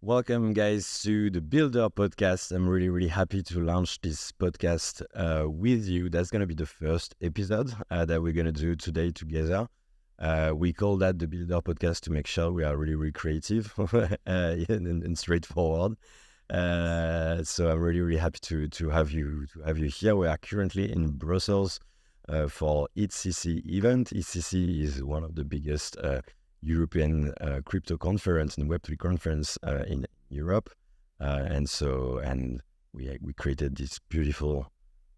Welcome, guys, to the Builder podcast. I'm really happy to launch this podcast with you. That's going to be the first episode that we're going to do today together. We call that the Builder podcast to make sure we are really creative and straightforward. So I'm really happy to have you here. We are currently in Brussels for ETHCC event. ETHCC is one of the biggest European crypto conference and Web3 conference in Europe, and we created this beautiful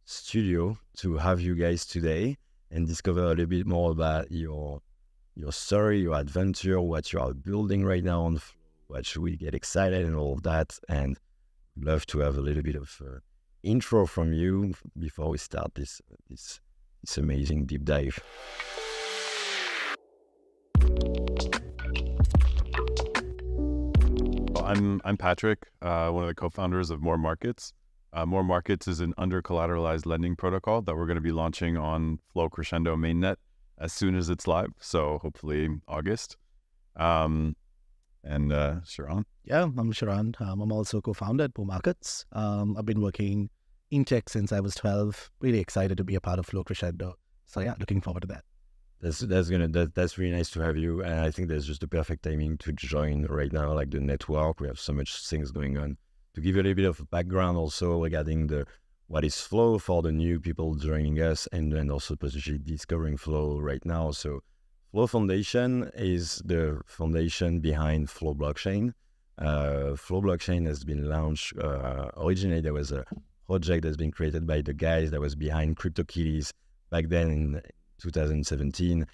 studio to have you guys today and discover a little bit more about your story, your adventure, what you are building right now on Flow, what should we get excited and all of that, and love to have a little bit of intro from you before we start this amazing deep dive. I'm Patrick, one of the co-founders of More Markets. More Markets is an under-collateralized lending protocol that we're going to be launching on Flow Crescendo mainnet as soon as it's live, so hopefully August. And Sharon? Yeah, I'm Sharon. I'm also co-founder at More Markets. I've been working in tech since I was 12. Really excited to be a part of Flow Crescendo. So yeah, looking forward to that. That's really nice to have you, and I think there's just the perfect timing to join right now, like the network. We have so much things going on. To give you a little bit of background also regarding what is Flow for the new people joining us, and then also potentially discovering Flow right now. So Flow Foundation is the foundation behind Flow Blockchain. Flow Blockchain has been launched, originally there was a project that's been created by the guys that was behind CryptoKitties back then in 2017.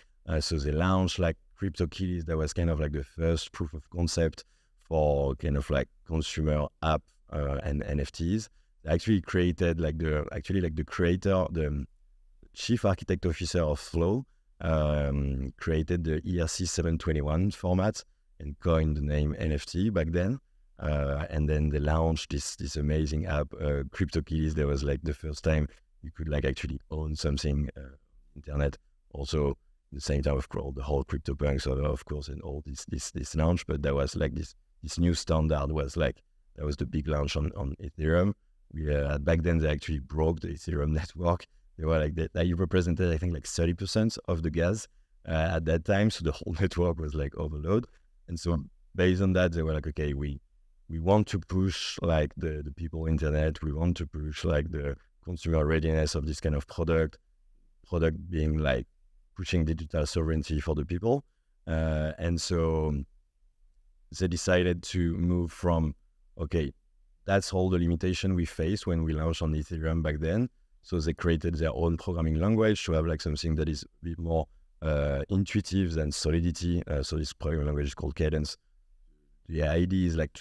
So they launched like CryptoKitties. That was kind of like the first proof of concept for kind of like consumer app and NFTs. They actually created the chief architect officer of Flow created the ERC 721 format and coined the name NFT back then. And then they launched this amazing app, CryptoKitties. That was like the first time you could like actually own something internet. Also at the same time of the whole CryptoPunks of course and all this launch, but that was like this new standard was like that was the big launch on Ethereum. We back then they actually broke the Ethereum network. They were like that you represented I think like 30% of the gas at that time, so the whole network was like overload. And so based on that they were like, okay, we want to push like the people internet, we want to push like the consumer readiness of this kind of product being like pushing digital sovereignty for the people. And so they decided to move from, okay, that's all the limitation we faced when we launched on Ethereum back then. So they created their own programming language to have like something that is a bit more intuitive than Solidity. So this programming language is called Cadence. The idea is like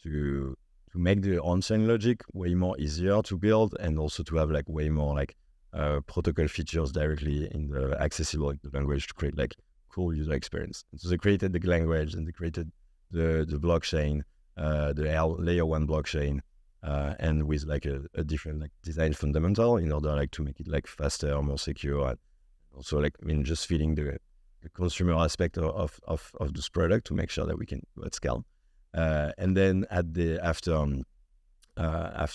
to make the on-chain logic way more easier to build, and also to have like way more like protocol features directly in the accessible the language to create like cool user experience. And so they created the language and they created the blockchain, the layer 1 blockchain, and with like a different like design fundamental in order like to make it like faster, more secure, and also like just feeding the consumer aspect of this product to make sure that we can go at scale. And then after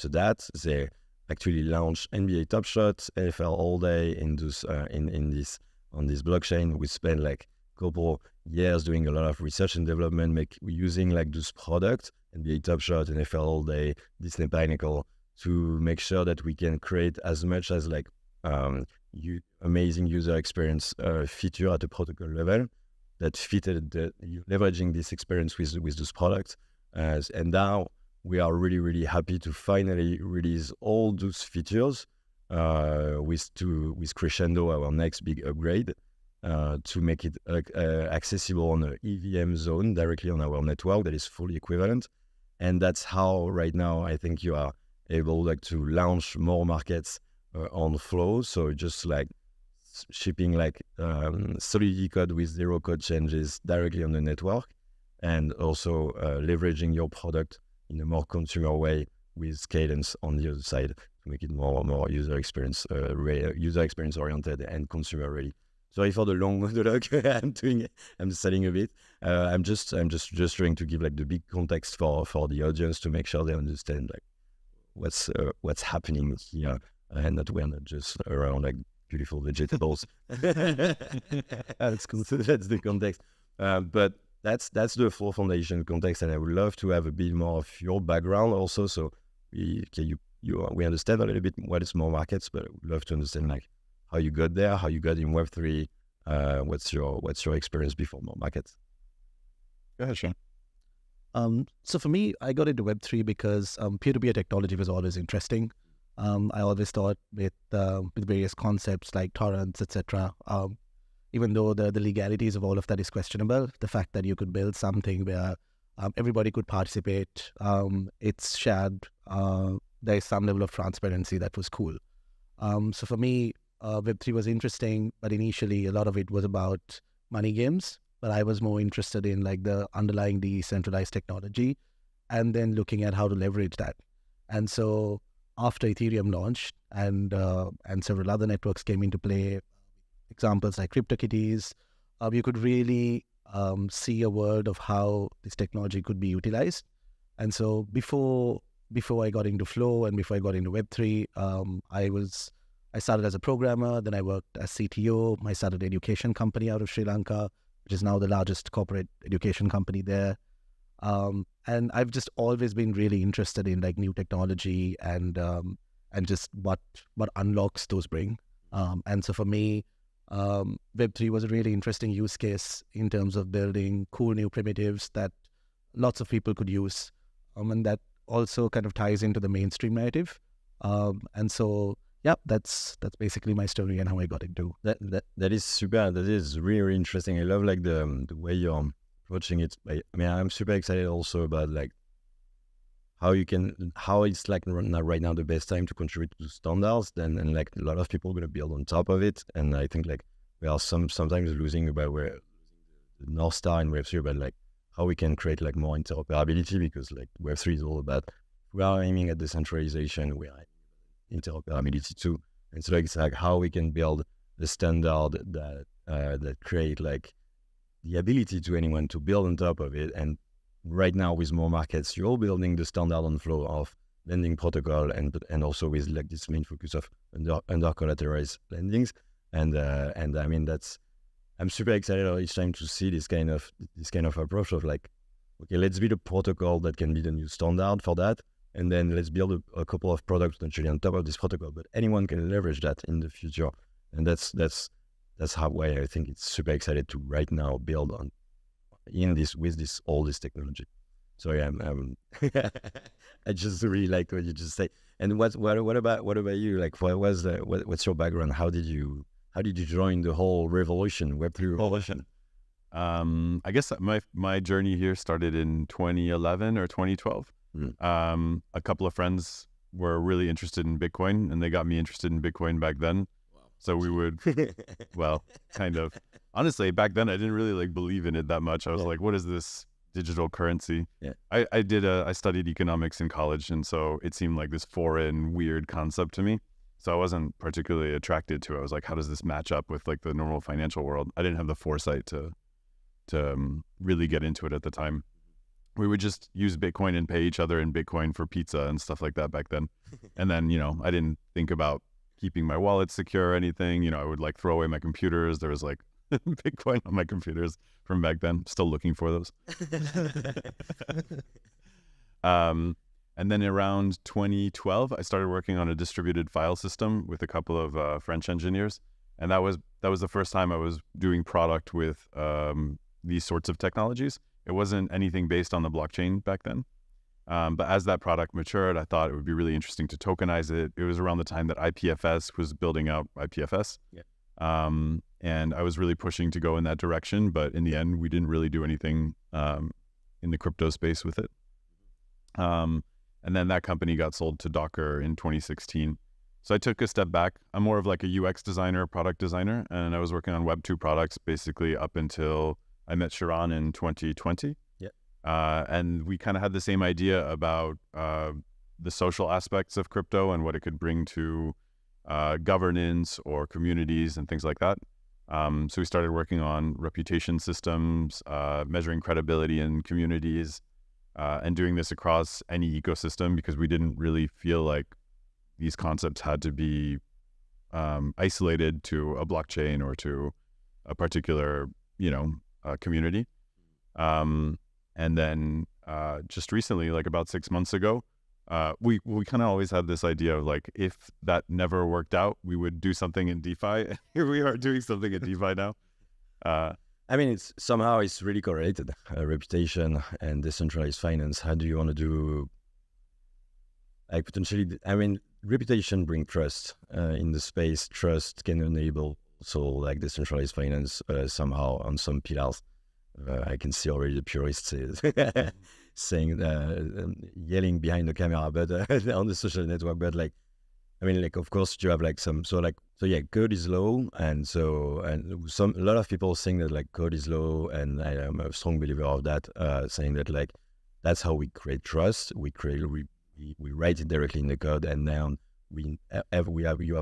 that they actually launched NBA Top Shot, NFL All Day on this blockchain. We spent like a couple years doing a lot of research and development, using like this product, NBA Top Shot, NFL All Day, Disney Pinnacle, to make sure that we can create as much as like amazing user experience feature at the protocol level that fitted leveraging this experience with this product. And now we are really happy to finally release all those features with Crescendo, our next big upgrade, to make it accessible on an EVM zone directly on our network that is fully equivalent. And that's how right now I think you are able like to launch More Markets on Flow. So just like shipping like Solidity code with zero code changes directly on the network, and also leveraging your product in a more consumer way with Cadence on the other side to make it more user experience oriented and consumer ready. sorry for the long monologue. I'm selling a bit. I'm just trying to give like the big context for the audience to make sure they understand like what's happening here, and that we're not just around like beautiful vegetables. That's cool. So that's the context. But that's the full foundation context, and I would love to have a bit more of your background also. So we understand a little bit what is more markets, but I would love to understand like how you got there, how you got in Web3. What's your experience before more markets? Go ahead, Sean. So for me, I got into Web3 because peer-to-peer technology was always interesting. I always thought with various concepts like torrents, etc. Even though the legalities of all of that is questionable, the fact that you could build something where everybody could participate, it's shared, there is some level of transparency that was cool. So for me, Web3 was interesting, but initially a lot of it was about money games. But I was more interested in like the underlying decentralized technology, and then looking at how to leverage that. And so after Ethereum launched and several other networks came into play, examples like CryptoKitties, you could really see a world of how this technology could be utilized. And so before I got into Flow and before I got into Web3, I started as a programmer, then I worked as CTO. I started an education company out of Sri Lanka, which is now the largest corporate education company there. And I've just always been really interested in like new technology and just what unlocks those bring. And so for me, Web3 was a really interesting use case in terms of building cool new primitives that lots of people could use, and that also kind of ties into the mainstream narrative. And so, yeah, that's basically my story and how I got into that is super. That is really, really interesting. I love like the way you're approaching it. I mean, I'm super excited also about like how it's like right now the best time to contribute to standards. And like a lot of people are going to build on top of it. And I think like we are sometimes losing about where the North Star in Web3 about like how we can create like more interoperability, because like Web3 is all about, we are aiming at decentralization, we are interoperability too. And so like, it's like how we can build the standard that create like the ability to anyone to build on top of it. And right now with more markets, you're building the standard on Flow of lending protocol, and also with like this main focus of under collateralized lendings. And I mean, I'm super excited each time to see this kind of approach of like, okay, let's build a protocol that can be the new standard for that, and then let's build a couple of products potentially on top of this protocol, but anyone can leverage that in the future. And that's why I think it's super excited to right now build on all this technology. So yeah, I just really like what you just say. And what about you? Like, what's your background? How did you join the whole revolution, Web3 revolution? I guess my journey here started in 2011 or 2012. A couple of friends were really interested in Bitcoin, and they got me interested in Bitcoin back then. Wow. So we would, well, kind of. Honestly, back then I didn't really like believe in it that much. I was like, what is this digital currency? Yeah. I studied economics in college, and so it seemed like this foreign, weird concept to me. So I wasn't particularly attracted to it. I was like, how does this match up with like the normal financial world? I didn't have the foresight to really get into it at the time. We would just use Bitcoin and pay each other in Bitcoin for pizza and stuff like that back then. And then, I didn't think about keeping my wallet secure or anything. I would like throw away my computers. There was like Bitcoin on my computers from back then. Still looking for those. And then around 2012, I started working on a distributed file system with a couple of French engineers. And that was the first time I was doing product with these sorts of technologies. It wasn't anything based on the blockchain back then. But as that product matured, I thought it would be really interesting to tokenize it. It was around the time that IPFS was building out IPFS. Yeah. And I was really pushing to go in that direction. But in the end, we didn't really do anything in the crypto space with it. And then that company got sold to Docker in 2016. So I took a step back. I'm more of like a UX designer, product designer, and I was working on Web 2 products basically up until I met Sharon in 2020. Yeah. And we kind of had the same idea about the social aspects of crypto and what it could bring to governance or communities and things like that. So we started working on reputation systems, measuring credibility in communities, and doing this across any ecosystem because we didn't really feel like these concepts had to be isolated to a blockchain or to a particular, community. And then just recently, like about 6 months ago, we kind of always had this idea of like, if that never worked out, we would do something in DeFi. Here we are doing something in DeFi now. I mean, it's really correlated. Reputation and decentralized finance. How do you want to do? Like potentially, I mean, reputation brings trust in the space. Trust can enable so like decentralized finance somehow on some pillars. I can see already the purists saying, yelling behind the camera, but on the social network. But like, I mean, like, of course, you have like so yeah, code is low, and a lot of people saying that like code is low, and I am a strong believer of that, saying that like that's how we create trust. We write it directly in the code, and now you have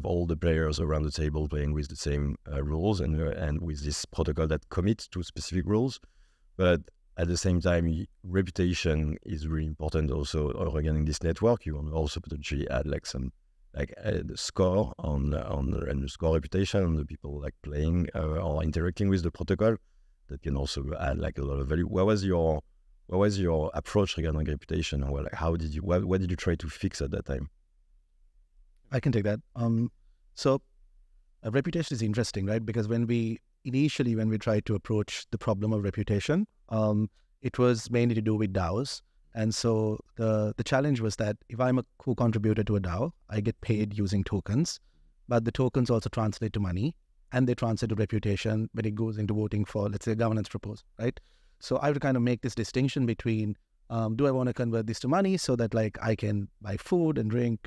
all the players around the table playing with the same rules and with this protocol that commits to specific rules. But at the same time, reputation is really important also regarding this network. You want to also potentially add like some the score and the score reputation on the people like playing or interacting with the protocol. That can also add like a lot of value. What was your approach regarding reputation? Or like what did you try to fix at that time? I can take that. So reputation is interesting, right? Because when we tried to approach the problem of reputation, it was mainly to do with DAOs. And so the challenge was that if I'm a co-contributor to a DAO, I get paid using tokens, but the tokens also translate to money, and they translate to reputation when it goes into voting for, let's say, a governance proposal, right? So I have to kind of make this distinction between, do I want to convert this to money so that like I can buy food and drinks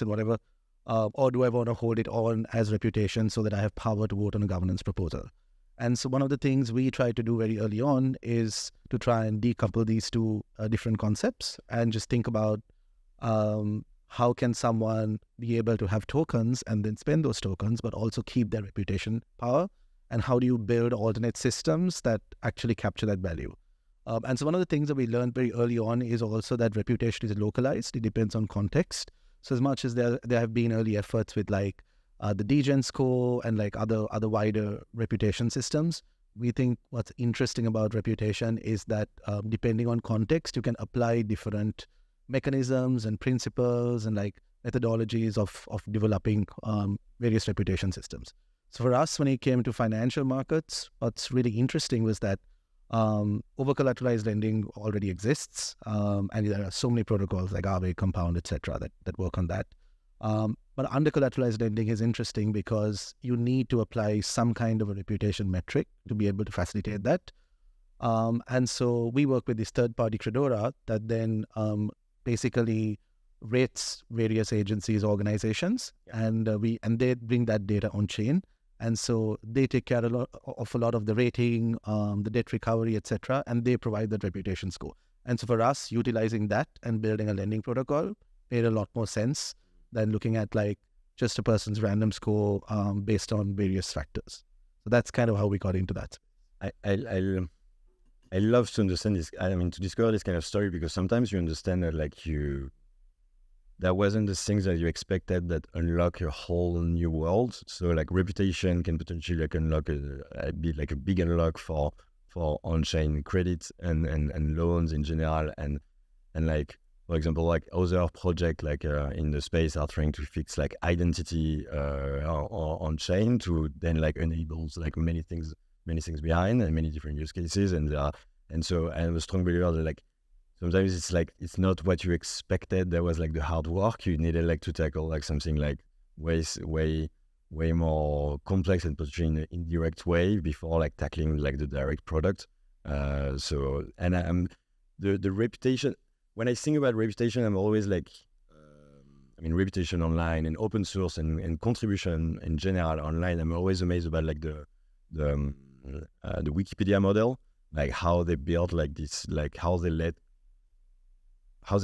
and whatever, or do I want to hold it on as reputation so that I have power to vote on a governance proposal? And so one of the things we try to do very early on is to try and decouple these two different concepts and just think about how can someone be able to have tokens and then spend those tokens, but also keep their reputation power? And how do you build alternate systems that actually capture that value? And so one of the things that we learned very early on is also that reputation is localized. It depends on context. So as much as there have been early efforts with like the DGen score and like other wider reputation systems, we think what's interesting about reputation is that depending on context, you can apply different mechanisms and principles and like methodologies of developing various reputation systems. So for us, when it came to financial markets, what's really interesting was that over-collateralized lending already exists, and there are so many protocols like Aave, Compound, etc. that work on that. But under-collateralized lending is interesting because you need to apply some kind of a reputation metric to be able to facilitate that. And so we work with this third-party Credora that then basically rates various agencies, organizations, and they bring that data on chain. And so they take care of a lot of the rating, the debt recovery, etc., and they provide that reputation score. And so for us, utilizing that and building a lending protocol made a lot more sense than looking at like just a person's random score based on various factors. So that's kind of how we got into that. I love to understand this. I mean, to discover this kind of story, because sometimes you understand that like that wasn't the things that you expected that unlock a whole new world. So like reputation can potentially like unlock a big unlock for on-chain credit and loans in general, and like, for example, like other projects like in the space are trying to fix like identity on chain to then like enables like many things behind and many different use cases, and so I'm a strong believer that like sometimes it's like it's not what you expected. There was like the hard work you needed like to tackle like something like way more complex and potentially in an indirect way before like tackling like the direct product. So and the reputation. When I think about reputation, I'm always like, reputation online and open source and contribution in general online. I'm always amazed about like the Wikipedia model, like how they built like this, like how they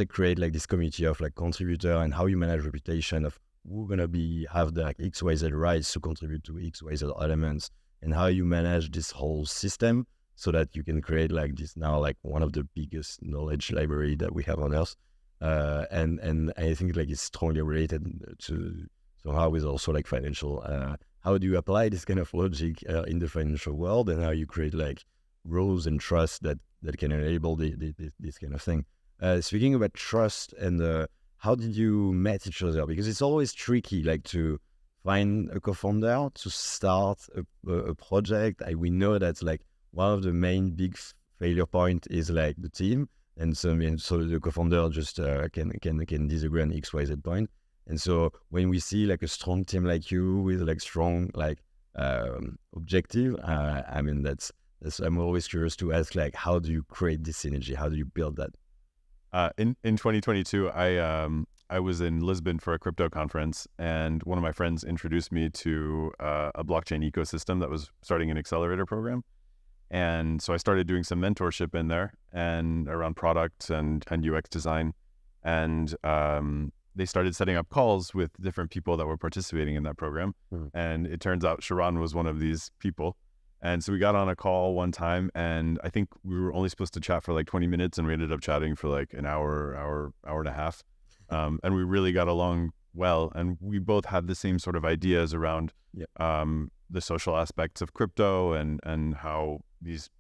create like this community of like contributor and how you manage reputation of who's gonna have the like, XYZ rights to contribute to XYZ elements and how you manage this whole system so that you can create like this now like one of the biggest knowledge library that we have on Earth. And I think like it's strongly related to somehow with also like financial. How do you apply this kind of logic in the financial world, and how you create like rules and trust that can enable this kind of thing. Speaking about trust and how did you meet each other? Because it's always tricky, like to find a co-founder to start a project. We know that's like one of the main big failure point is like the team, and so the co-founder just can disagree on X, Y, Z point. And so when we see like a strong team like you with like strong like objective, I mean that's I'm always curious to ask like how do you create this synergy? How do you build that? In 2022, I was in Lisbon for a crypto conference, and one of my friends introduced me to a blockchain ecosystem that was starting an accelerator program. And so I started doing some mentorship in there and around product and UX design. And they started setting up calls with different people that were participating in that program. And it turns out Sharon was one of these people. And so we got on a call one time, and I think we were only supposed to chat for like 20 minutes, and we ended up chatting for like an hour and a half. And we really got along well. And we both had the same sort of ideas around the social aspects of crypto and how these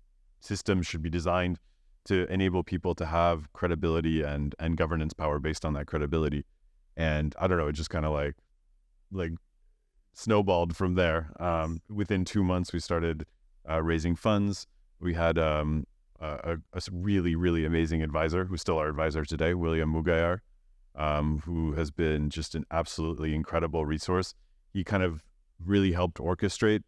systems should be designed to enable people to have credibility and governance power based on that credibility. And I don't know, it just kind of like snowballed from there. Within 2 months, we started raising funds. We had a really, really amazing advisor who's still our advisor today, William Mugayar, who has been just an absolutely incredible resource. He kind of really helped orchestrate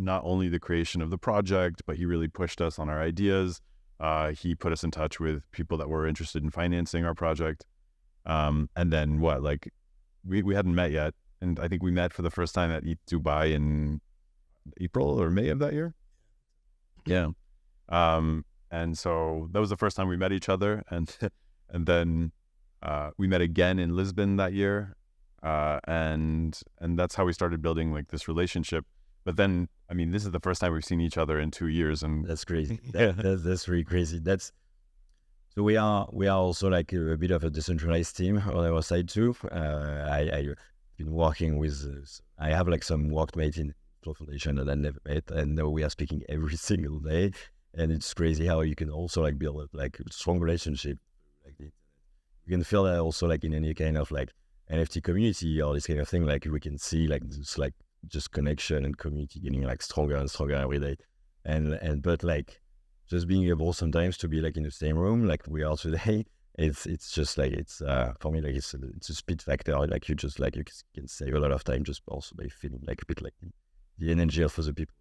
not only the creation of the project, but he really pushed us on our ideas. He put us in touch with people that were interested in financing our project. And then we hadn't met yet. And I think we met for the first time at ETH Dubai in April or May of that year. Yeah. And so that was the first time we met each other. And then we met again in Lisbon that year. And that's how we started building like this relationship. But then, I mean, this is the first time we've seen each other in 2 years, and that's crazy. That's really crazy. So we are also like a bit of a decentralized team on our side too. I've been working with. I have like some workmates in Flow Foundation that I never met, and now we are speaking every single day. And it's crazy how you can also like build like a strong relationship. Like you can feel that also like in any kind of like NFT community or this kind of thing. Like we can see like this like just connection and community getting like stronger and stronger every day. And but like just being able sometimes to be like in the same room like we are today, it's just like it's for me like it's a speed factor. Like you just like you can save a lot of time just also by feeling like a bit like the energy of other people.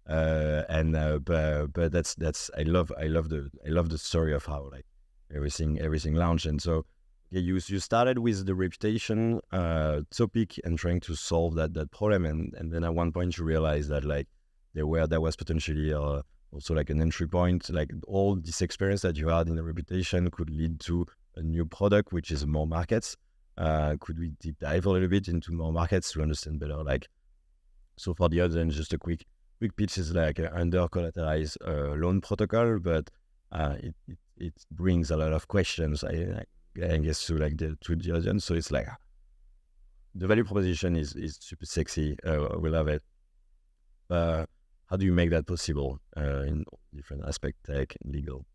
But that's I love the story of how like everything launched. And so you started with the reputation topic and trying to solve that problem, and then at one point you realized that like there was potentially also like an entry point, like all this experience that you had in the reputation could lead to a new product, which is more markets. Could we deep dive a little bit into more markets to understand better? Like, so for the audience, just a quick pitch is like an under collateralized loan protocol, but it brings a lot of questions. I guess to the audience. So it's like the value proposition is super sexy. We love it. How do you make that possible in different aspects, tech and legal?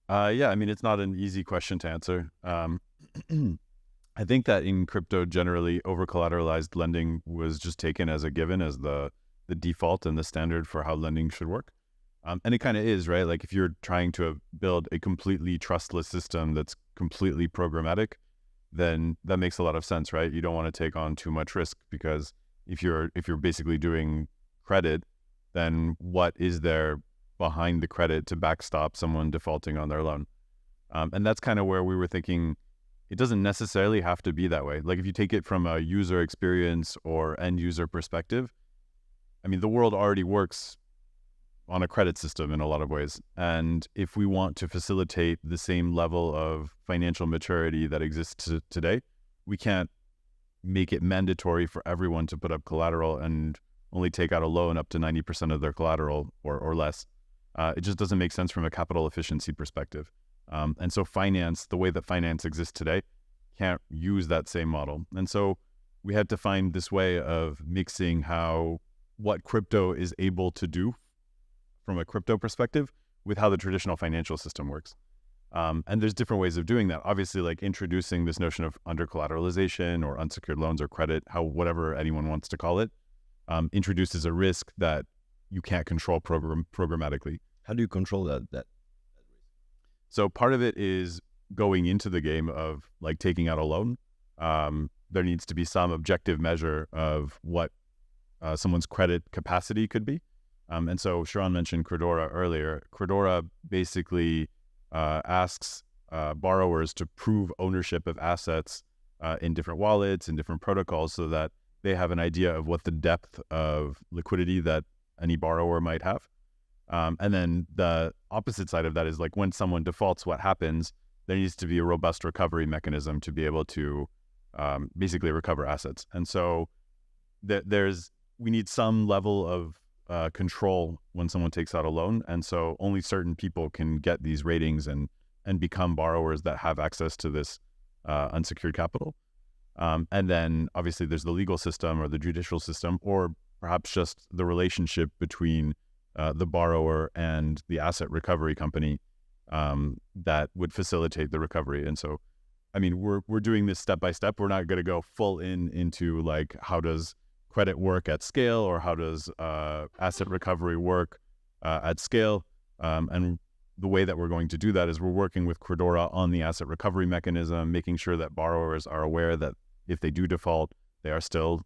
Yeah, I mean, it's not an easy question to answer. I think that in crypto, generally, over-collateralized lending was just taken as a given, as the default and the standard for how lending should work. And it kind of is, right? Like if you're trying to build a completely trustless system that's completely programmatic, then that makes a lot of sense, right? You don't want to take on too much risk, because if you're basically doing credit, then what is there behind the credit to backstop someone defaulting on their loan? And that's kind of where we were thinking it doesn't necessarily have to be that way. Like if you take it from a user experience or end user perspective, I mean, the world already works on a credit system in a lot of ways. And if we want to facilitate the same level of financial maturity that exists today, we can't make it mandatory for everyone to put up collateral and only take out a loan up to 90% of their collateral or less. It just doesn't make sense from a capital efficiency perspective. And so finance, the way that finance exists today, can't use that same model. And so we had to find this way of mixing what crypto is able to do from a crypto perspective with how the traditional financial system works. And there's different ways of doing that. Obviously, like introducing this notion of under collateralization or unsecured loans or credit, whatever anyone wants to call it, introduces a risk that you can't control programmatically. How do you control that? So part of it is going into the game of like taking out a loan. There needs to be some objective measure of what someone's credit capacity could be. And so Sharon mentioned Credora earlier. Credora basically asks borrowers to prove ownership of assets in different wallets and different protocols so that they have an idea of what the depth of liquidity that any borrower might have. And then the opposite side of that is like when someone defaults, what happens? There needs to be a robust recovery mechanism to be able to basically recover assets. And so we need some level of control when someone takes out a loan. And so only certain people can get these ratings and become borrowers that have access to this unsecured capital. And then obviously there's the legal system or the judicial system, or perhaps just the relationship between the borrower and the asset recovery company that would facilitate the recovery. And so, I mean, we're doing this step by step. We're not going to go full into like, how does credit work at scale, or how does asset recovery work at scale? And the way that we're going to do that is we're working with Credora on the asset recovery mechanism, making sure that borrowers are aware that if they do default, they are still,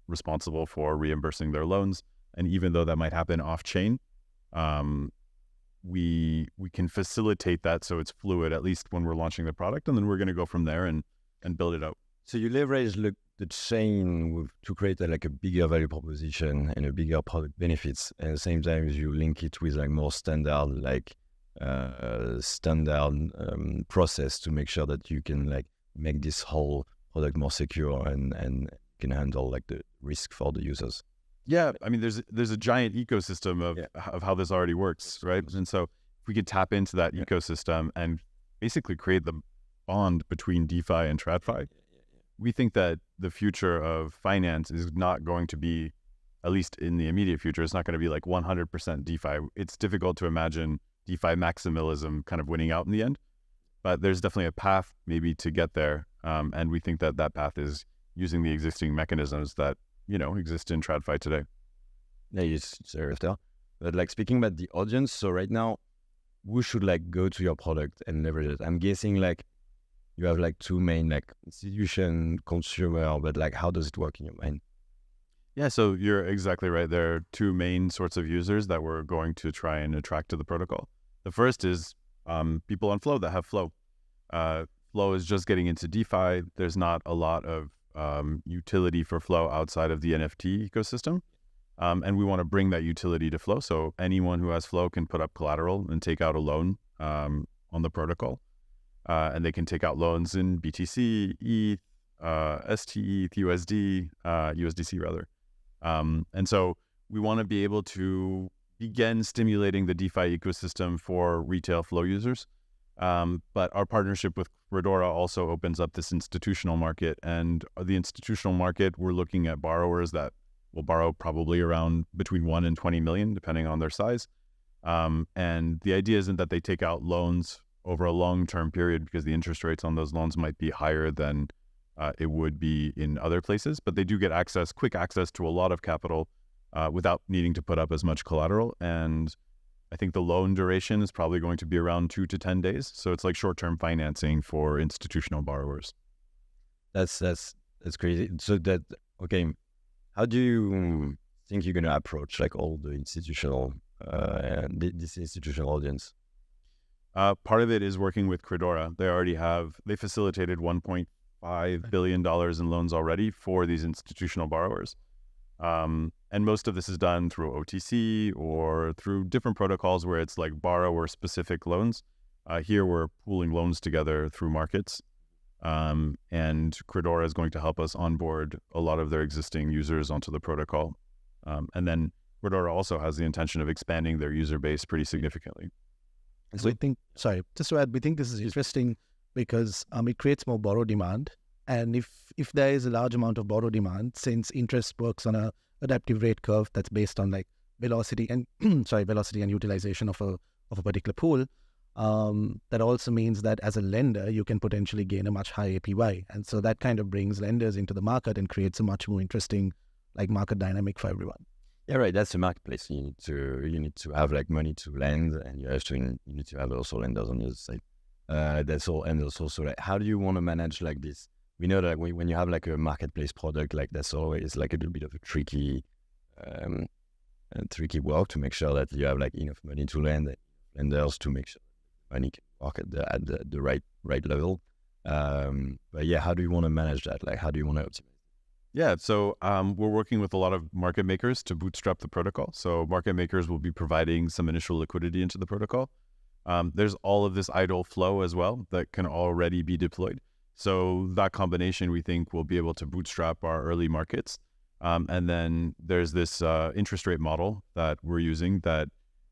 responsible for reimbursing their loans. And even though that might happen off chain, we can facilitate that so it's fluid, at least when we're launching the product, and then we're going to go from there and build it out. So you leverage the chain to create a bigger value proposition and a bigger product benefits, and at the same time you link it with more standard process to make sure that you can make this whole product more secure and can handle the risk for the users. Yeah, I mean, there's a giant ecosystem of how this already works, right? And so if we could tap into that ecosystem and basically create the bond between DeFi and TradFi, we think that the future of finance is not going to be, at least in the immediate future, it's not going to be 100% DeFi. It's difficult to imagine DeFi maximalism kind of winning out in the end, but there's definitely a path maybe to get there. And we think that path is using the existing mechanisms that exist in TradFi today. Yeah, it's after. But speaking about the audience, so right now, who should go to your product and leverage it? I'm guessing you have two main institution, consumer, but how does it work in your mind? Yeah, so you're exactly right. There are two main sorts of users that we're going to try and attract to the protocol. The first is people on Flow that have Flow. Flow is just getting into DeFi. There's not a lot of utility for Flow outside of the NFT ecosystem. And we want to bring that utility to Flow. So anyone who has Flow can put up collateral and take out a loan on the protocol. And they can take out loans in BTC, ETH, STETH, USD, USDC rather. And so we want to be able to begin stimulating the DeFi ecosystem for retail Flow users. But our partnership with Credora also opens up this institutional market. And the institutional market, we're looking at borrowers that will borrow probably around between 1 and 20 million, depending on their size. And the idea isn't that they take out loans over a long-term period, because the interest rates on those loans might be higher than it would be in other places, but they do get quick access to a lot of capital without needing to put up as much collateral. And I think the loan duration is probably going to be around 2 to 10 days. So it's like short-term financing for institutional borrowers. That's crazy. So how do you think you're going to approach all the institutional, this institutional audience? Part of it is working with Credora. They facilitated $1.5 billion in loans already for these institutional borrowers. And most of this is done through OTC or through different protocols where it's borrower-specific loans. Here we're pooling loans together through markets. And Credora is going to help us onboard a lot of their existing users onto the protocol. And then Fedora also has the intention of expanding their user base pretty significantly. So we think, sorry, just to add, we think this is interesting because it creates more borrow demand. And if there is a large amount of borrow demand, since interest works on a adaptive rate curve that's based on like velocity and velocity and utilization of a particular pool, that also means that as a lender, you can potentially gain a much higher APY. And so that kind of brings lenders into the market and creates a much more interesting like market dynamic for everyone. Yeah, right. That's a marketplace. You need to have like money to lend, and you need to have also lenders on the other side. That's all. And it's also like, how do you want to manage like this? We know that when you have like a marketplace product, like that's always like a little bit of a tricky work to make sure that you have like enough money to lend, and lenders to make sure money can work at the right level. But yeah, how do you want to manage that? Like, how do you want to optimize? Yeah, so we're working with a lot of market makers to bootstrap the protocol. So market makers will be providing some initial liquidity into the protocol. There's all of this idle flow as well that can already be deployed. So that combination, we think, will be able to bootstrap our early markets. And then there's this interest rate model that we're using that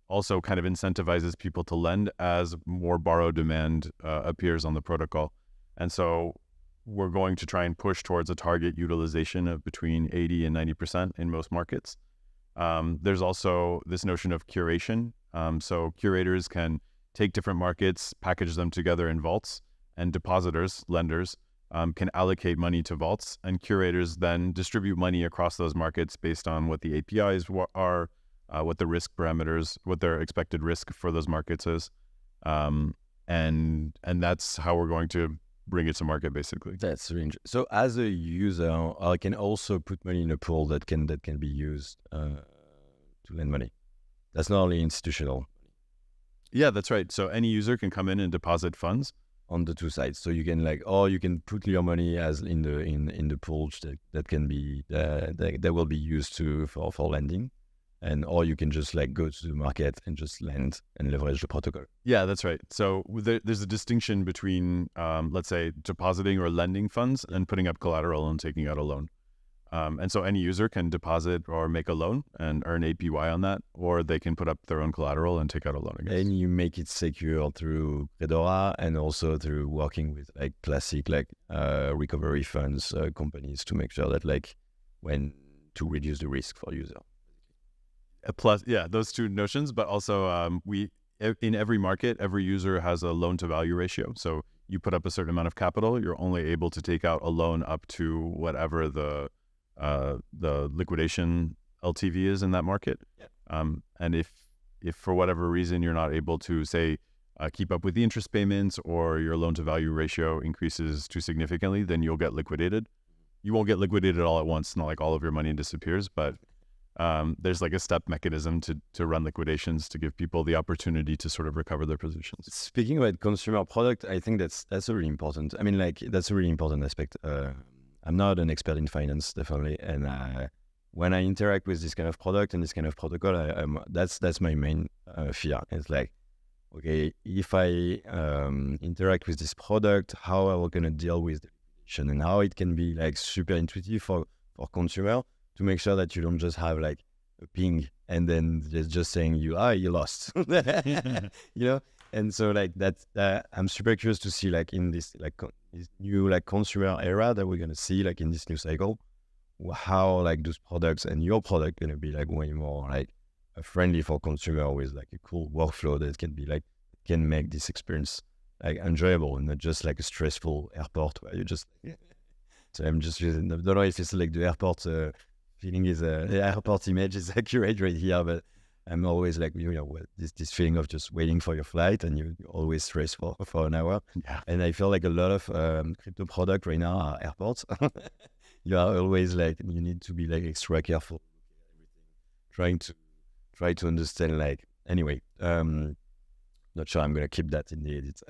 also kind of incentivizes people to lend as more borrow demand appears on the protocol. And so we're going to try and push towards a target utilization of between 80 and 90% in most markets. There's also this notion of curation. So curators can take different markets, package them together in vaults, and depositors, lenders, can allocate money to vaults, and curators then distribute money across those markets based on what the APIs are, what the risk parameters, what their expected risk for those markets is. And that's how we're going to bring it to market, basically. That's really interesting. So as a user, I can also put money in a pool that can be used to lend money. That's not only institutional. Yeah, that's right. So any user can come in and deposit funds on the two sides. So you can or you can put your money as in the pools that can be that will be used for lending. And or you can just go to the market and just lend and leverage the protocol. Yeah, that's right. So there's a distinction between, let's say, depositing or lending funds and putting up collateral and taking out a loan. And so any user can deposit or make a loan and earn APY on that, or they can put up their own collateral and take out a loan against. And you make it secure through Fedora and also through working with classic recovery funds companies to make sure that when to reduce the risk for user. Plus, yeah, those two notions, but also in every market, every user has a loan to value ratio. So you put up a certain amount of capital, you're only able to take out a loan up to whatever the liquidation LTV is in that market. Yeah. And if for whatever reason you're not able to say keep up with the interest payments, or your loan to value ratio increases too significantly, then you'll get liquidated. You won't get liquidated all at once. It's not like all of your money disappears, but there's a step mechanism to run liquidations to give people the opportunity to sort of recover their positions. Speaking about consumer product, I think that's really important. I mean, that's a really important aspect. I'm not an expert in finance, definitely, and when I interact with this kind of product and this kind of protocol, that's my main fear. It's okay, if I interact with this product, how are we going to deal with the liquidation, and how it can be super intuitive for consumer, to make sure that you don't just have a ping and then just saying you lost, And so that I'm super curious to see in this this new consumer era that we're gonna see in this new cycle, how those products and your product gonna be way more friendly for consumer with a cool workflow that can be can make this experience enjoyable and not just a stressful airport where you just. So I'm just using. I don't know if it's the airport. Feeling is the airport image is accurate right here, but I'm always this feeling of just waiting for your flight, and you always stress for an hour. Yeah. And I feel a lot of crypto product right now are airports. You are always you need to be extra careful, try to understand anyway. Not sure I'm gonna keep that in the edit.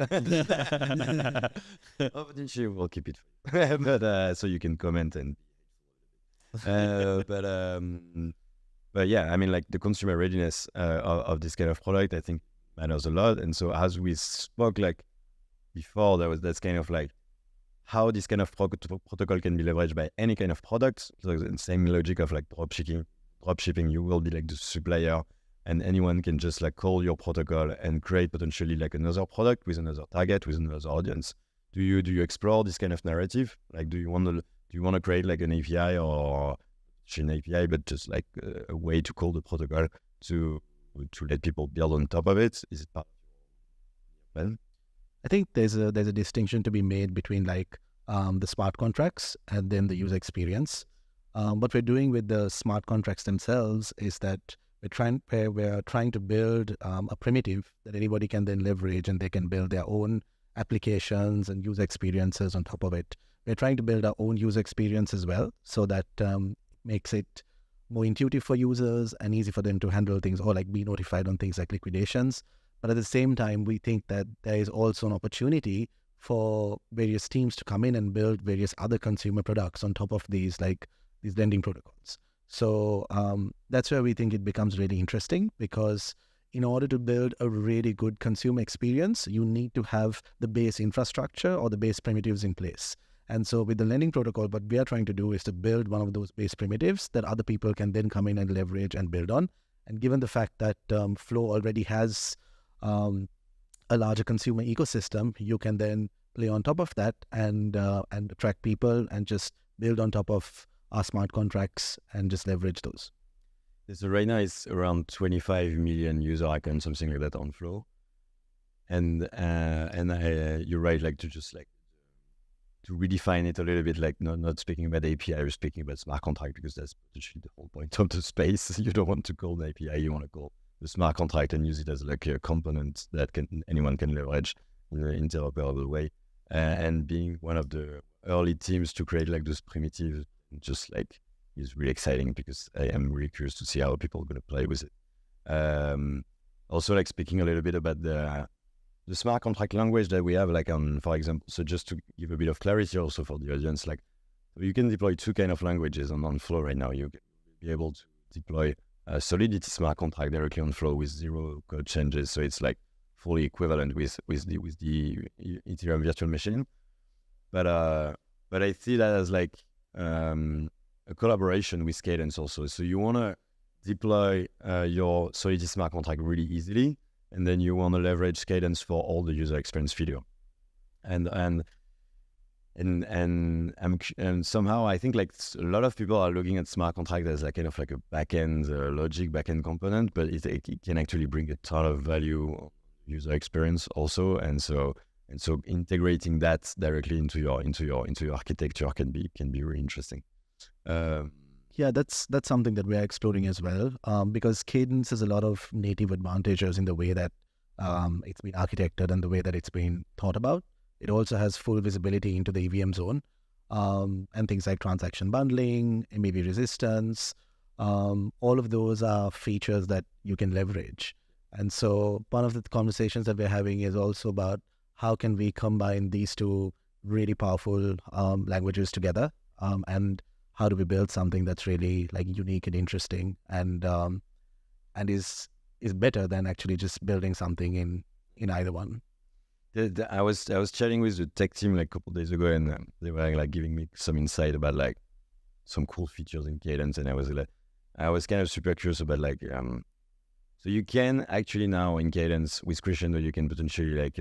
Potentially we'll keep it, but so you can comment and. But yeah, I mean, the consumer readiness of this kind of product, I think matters a lot. And so as we spoke before, that's kind of how this kind of protocol can be leveraged by any kind of product. So the same logic of drop drop shipping. You will be like the supplier, and anyone can just like call your protocol and create potentially like another product with another target, with another audience. Do you explore this kind of narrative? Like, do you want to create like an API or an API, but just like a way to call the protocol to let people build on top of it? Is it part of your plan? I think there's a distinction to be made between like the smart contracts and then the user experience. What we're doing with the smart contracts themselves is that we're trying to build a primitive that anybody can then leverage, and they can build their own applications and user experiences on top of it. We're trying to build our own user experience as well, so that makes it more intuitive for users and easy for them to handle things or like be notified on things like liquidations. But at the same time, we think that there is also an opportunity for various teams to come in and build various other consumer products on top of these lending protocols. So that's where we think it becomes really interesting, because in order to build a really good consumer experience, you need to have the base infrastructure or the base primitives in place. And so with the lending protocol, what we are trying to do is to build one of those base primitives that other people can then come in and leverage and build on. And given the fact that Flow already has a larger consumer ecosystem, you can then play on top of that and attract people and just build on top of our smart contracts and just leverage those. So right now it's around 25 million user accounts, something like that on Flow. And you're right, like to just like to redefine it a little bit, like not speaking about API, or speaking about smart contract, because that's potentially the whole point of the space. You don't want to call an API, you want to call the smart contract and use it as like a component that anyone can leverage in an interoperable way. And being one of the early teams to create like those primitives, just like is really exciting, because I am really curious to see how people are going to play with it. Also, like speaking a little bit about the smart contract language that we have, like for example, so just to give a bit of clarity also for the audience, like you can deploy two kind of languages on Flow right now. You can be able to deploy a Solidity smart contract directly on Flow with zero code changes, so it's like fully equivalent with the Ethereum virtual machine. But I see that as like a collaboration with Cadence also. So you want to deploy your Solidity smart contract really easily, and then you want to leverage Cadence for all the user experience video. And somehow I think like a lot of people are looking at smart contract as like kind of like a backend logic, backend component, but it can actually bring a ton of value on user experience also. And so integrating that directly into your architecture can be really interesting. Yeah, that's something that we're exploring as well, because Cadence has a lot of native advantages in the way that it's been architected and the way that it's been thought about. It also has full visibility into the EVM zone, and things like transaction bundling, MEV resistance. All of those are features that you can leverage. And so one of the conversations that we're having is also about how can we combine these two really powerful languages together, and how do we build something that's really like unique and interesting and is better than actually just building something in either one. I was chatting with the tech team like a couple of days ago, and they were like giving me some insight about like some cool features in Cadence, and I was kind of super curious about like so you can actually now in Cadence with Crescendo you can potentially like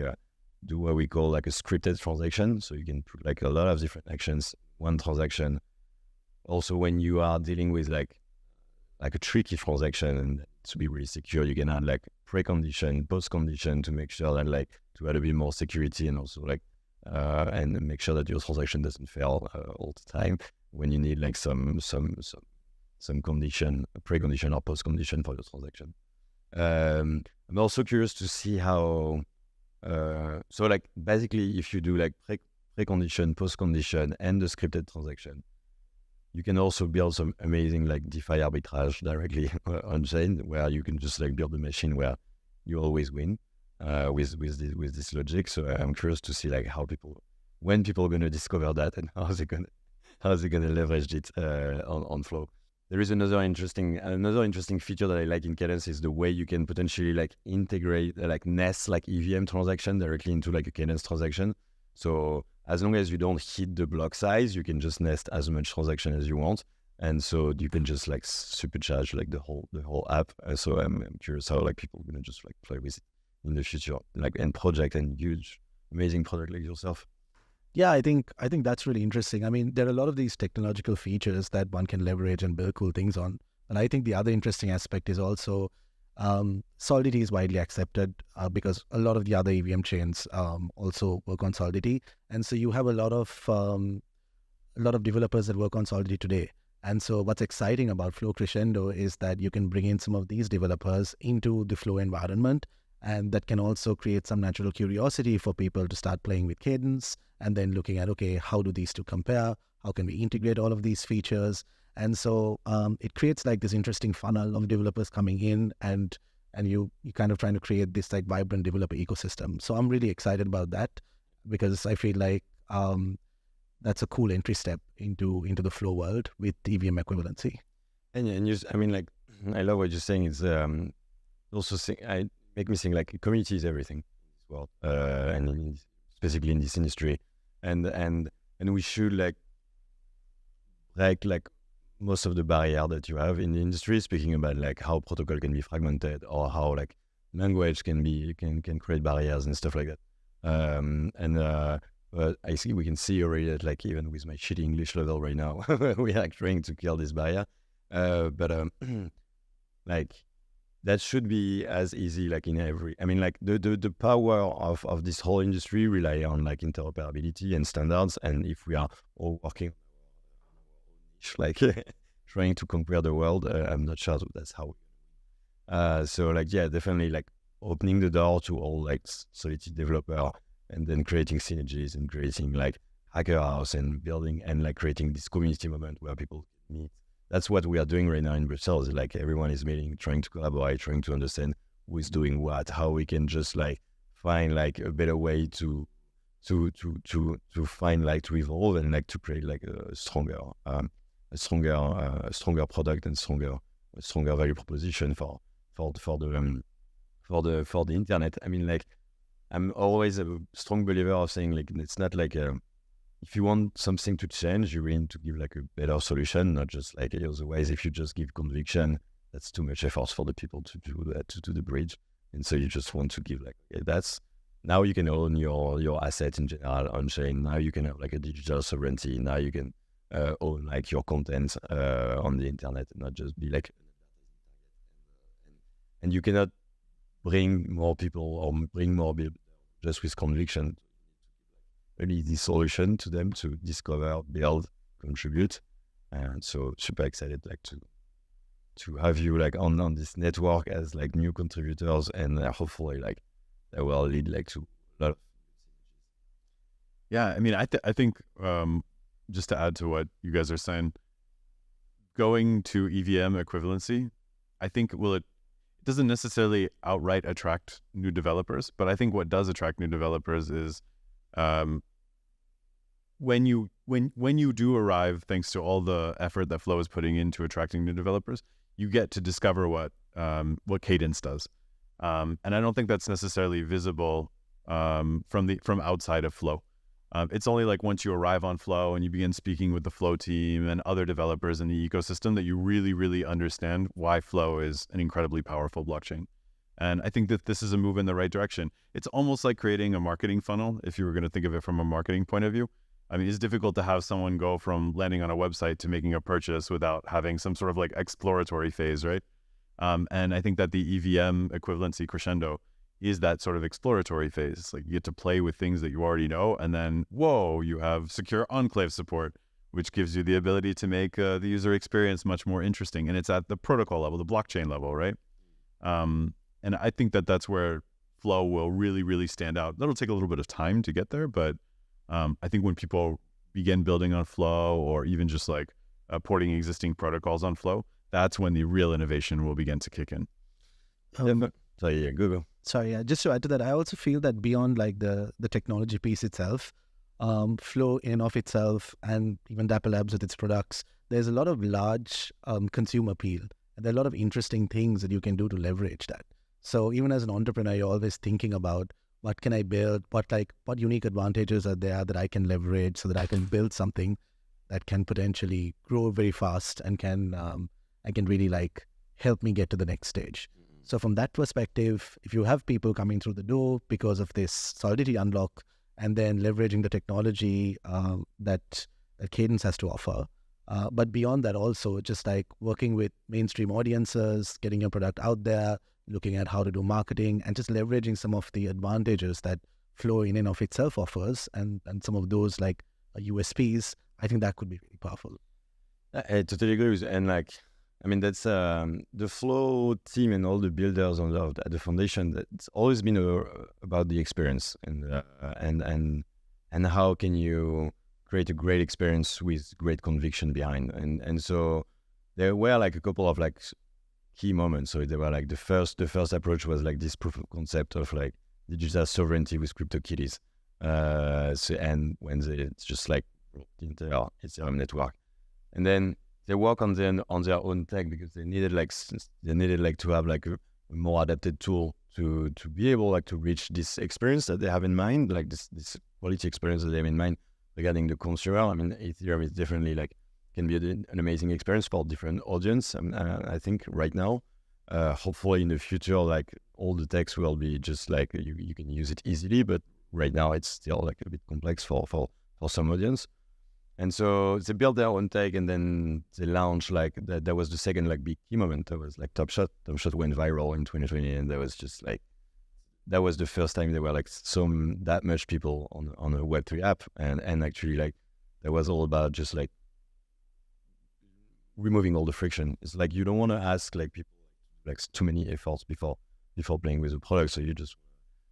do what we call like a scripted transaction. So you can put like a lot of different actions, one transaction. Also, when you are dealing with like a tricky transaction and to be really secure, you can add like precondition, post-condition to make sure that like to add a bit more security, and also like and make sure that your transaction doesn't fail all the time when you need like some condition, precondition or post-condition for your transaction. I'm also curious to see how so like basically if you do like precondition, post-condition, and the scripted transaction, you can also build some amazing like DeFi arbitrage directly on chain, where you can just like build a machine where you always win with this logic. So I'm curious to see like when people are going to discover that, and how they're gonna leverage it on Flow. There is another interesting feature that I like in Cadence is the way you can potentially like integrate like nest like EVM transaction directly into like a Cadence transaction. So as long as you don't hit the block size, you can just nest as much transaction as you want. and so you can just like supercharge like the whole app. So I'm curious how like people are gonna just like play with it in the future, like and project and huge amazing product like yourself. Yeah, I think that's really interesting. I mean, there are a lot of these technological features that one can leverage and build cool things on. And I think the other interesting aspect is also Solidity is widely accepted because a lot of the other EVM chains also work on Solidity, and so you have a lot of developers that work on Solidity today. And so what's exciting about Flow Crescendo is that you can bring in some of these developers into the Flow environment, and that can also create some natural curiosity for people to start playing with Cadence and then looking at, okay, how do these two compare? How can we integrate all of these features? And so it creates like this interesting funnel of developers coming in, and you kind of trying to create this like vibrant developer ecosystem. So I'm really excited about that because I feel like that's a cool entry step into the Flow world with EVM equivalency. And you, I mean, like, I love what you're saying. It's also make me think like community is everything as well, and specifically in this industry, and we should like break like most of the barrier that you have in the industry. Speaking about like how protocol can be fragmented or how like language can create barriers and stuff like that. But I think we can see already that like even with my shitty English level right now, we are like trying to kill this barrier. But like that should be as easy like in every. I mean, like the power of this whole industry rely on like interoperability and standards. And if we are all working like trying to conquer the world, I'm not sure that's how. So like yeah, definitely like opening the door to all like Solidity developer, and then creating synergies and creating like hacker house and building and like creating this community moment where people meet. That's what we are doing right now in Brussels. Like everyone is meeting, trying to collaborate, trying to understand who is doing what, how we can just like find like a better way to find like to evolve and like to create like a stronger product and stronger value proposition for the internet. I mean, like I'm always a strong believer of saying like it's not like if you want something to change, you really need to give like a better solution, not just like otherwise if you just give conviction, that's too much effort for the people to do that, to do the bridge. And so you just want to give like that's now you can own your assets in general on chain. Now you can have like a digital sovereignty. Now you can own like your content on the internet and not just be like, and you cannot bring more people or bring more people just with conviction. Really the solution to them to discover, build, contribute. And so super excited like to have you like on this network as like new contributors, and hopefully like that will lead like to a lot of. Yeah, I mean, I think just to add to what you guys are saying, going to EVM equivalency, I think it doesn't necessarily outright attract new developers, but I think what does attract new developers is when you do arrive, thanks to all the effort that Flow is putting into attracting new developers, you get to discover what Cadence does, and I don't think that's necessarily visible from outside of Flow. It's only like once you arrive on Flow and you begin speaking with the Flow team and other developers in the ecosystem that you really, really understand why Flow is an incredibly powerful blockchain. And I think that this is a move in the right direction. It's almost like creating a marketing funnel, if you were going to think of it from a marketing point of view. I mean, it's difficult to have someone go from landing on a website to making a purchase without having some sort of like exploratory phase, right? And I think that the EVM equivalency Crescendo is that sort of exploratory phase. Like you get to play with things that you already know, and then, whoa, you have secure enclave support, which gives you the ability to make the user experience much more interesting. And it's at the protocol level, the blockchain level, right? And I think that that's where Flow will really, really stand out. That'll take a little bit of time to get there, but I think when people begin building on Flow or even just like porting existing protocols on Flow, that's when the real innovation will begin to kick in. Sorry, Google. Sorry, just to add to that, I also feel that beyond like the technology piece itself, Flow in and of itself, and even Dapper Labs with its products, there's a lot of large consumer appeal, and there are a lot of interesting things that you can do to leverage that. So even as an entrepreneur, you're always thinking about what can I build, what unique advantages are there that I can leverage so that I can build something. that can potentially grow very fast and can really like help me get to the next stage. So from that perspective, if you have people coming through the door because of this Solidity unlock, and then leveraging the technology that Cadence has to offer, but beyond that also just like working with mainstream audiences, getting your product out there, looking at how to do marketing, and just leveraging some of the advantages that Flow in and of itself offers, and some of those like USPs, I think that could be really powerful. I totally agree with you. And like, I mean, that's the Flow team and all the builders at the foundation. It's always been about the experience and how can you create a great experience with great conviction behind. And so there were like a couple of like key moments. So there were like the first approach was like this proof of concept of like digital sovereignty with CryptoKitties. And when it's just like Ethereum network, and then they work on their own tech because they needed to have like a more adapted tool to be able like to reach this experience that they have in mind, like this quality experience that they have in mind regarding the consumer. I mean, Ethereum is definitely like can be an amazing experience for different audience. I think right now, hopefully in the future, like all the techs will be just like you can use it easily, but right now it's still like a bit complex for some audience. And so they built their own tech, and then they launched like that. That was the second like big key moment. That was like Top Shot. Top Shot went viral in 2020, and that was just like that was the first time there were like that much people on a Web3 app, and actually like that was all about just like removing all the friction. It's like you don't want to ask like people like too many efforts before playing with the product. So you just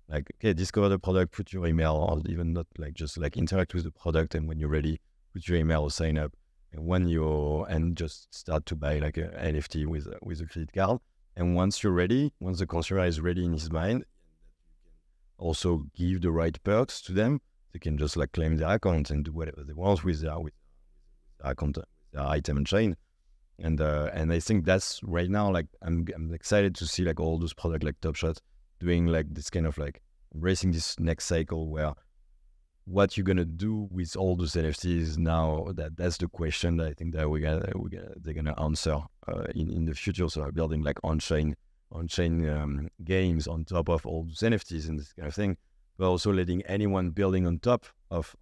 like, okay, discover the product, put your email, or even not like just like interact with the product, and when you're ready, put your email or sign up, and just start to buy like an NFT with a credit card. And once you're ready, once the consumer is ready in his mind, also give the right perks to them. They can just like claim their account and do whatever they want with their account, their item and chain. And I think that's right now, like I'm excited to see like all those products like Top Shot doing like this kind of like embracing this next cycle where what you're gonna do with all those NFTs now, that's the question that I think that they're gonna answer in the future. So building like on-chain games on top of all those NFTs and this kind of thing, but also letting anyone building on top of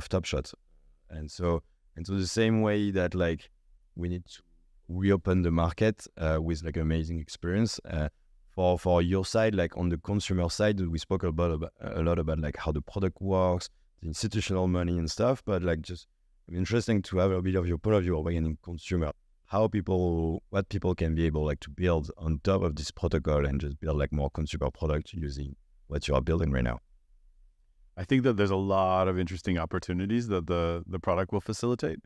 Top Shot. And so the same way that like we need to reopen the market with like amazing experience. For your side, like on the consumer side, we spoke a lot about like how the product works, the institutional money and stuff, but like just interesting to have a bit of your point of view regarding consumer, what people can be able like to build on top of this protocol and just build like more consumer product using what you are building right now. I think that there's a lot of interesting opportunities that the product will facilitate.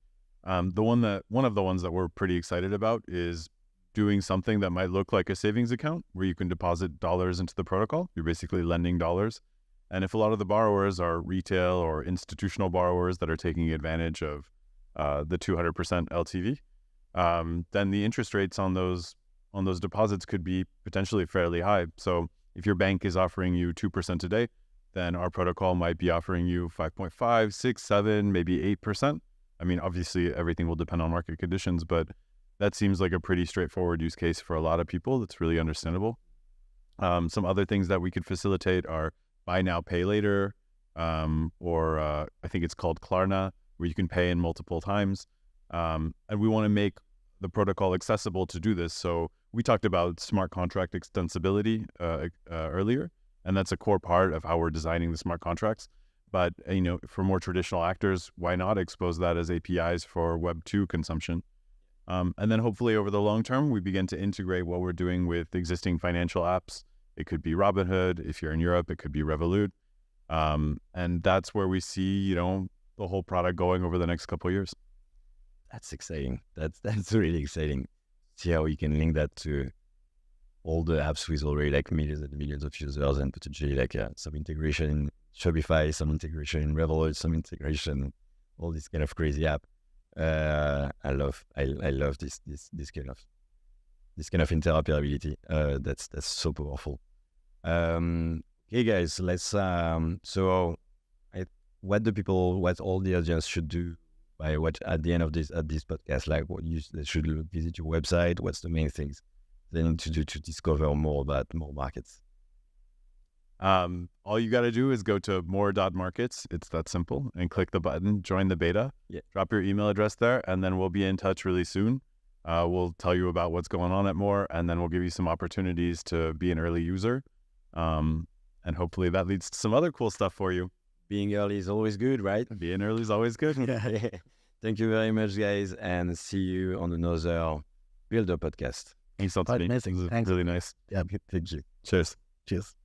One of the ones that we're pretty excited about is doing something that might look like a savings account where you can deposit dollars into the protocol. You're basically lending dollars. And if a lot of the borrowers are retail or institutional borrowers that are taking advantage of the 200% LTV, then the interest rates on those deposits could be potentially fairly high. So if your bank is offering you 2% today, then our protocol might be offering you 5.5, 6, 7, maybe 8%. I mean, obviously everything will depend on market conditions, but that seems like a pretty straightforward use case for a lot of people. That's really understandable. Some other things that we could facilitate are buy now, pay later, or I think it's called Klarna, where you can pay in multiple times. And we want to make the protocol accessible to do this. So we talked about smart contract extensibility earlier, and that's a core part of how we're designing the smart contracts. But for more traditional actors, why not expose that as APIs for Web 2 consumption? And then hopefully over the long term, we begin to integrate what we're doing with existing financial apps. It could be Robinhood. If you're in Europe, it could be Revolut. And that's where we see, the whole product going over the next couple of years. That's exciting. That's really exciting. See how we can link that to all the apps with already like millions and millions of users, and potentially like some integration in Shopify, some integration in Revolut, some integration, all this kind of crazy app. I love this kind of interoperability. That's so powerful. Okay, guys, let's what all the audience should do by what at the end of this podcast, like what they should visit your website? What's the main things they need to do to discover more about more markets? All you got to do is go to more.markets. It's that simple, and click the button, join the beta. Yeah. Drop your email address there, and then we'll be in touch really soon. We'll tell you about what's going on at More, and then we'll give you some opportunities to be an early user. And hopefully that leads to some other cool stuff for you. Being early is always good, right? Being early is always good. Yeah. Thank you very much, guys, and see you on another Builder podcast. Thanks, Anthony. Amazing. This is Thanks. really nice. Yeah. Thank you. Cheers. Cheers.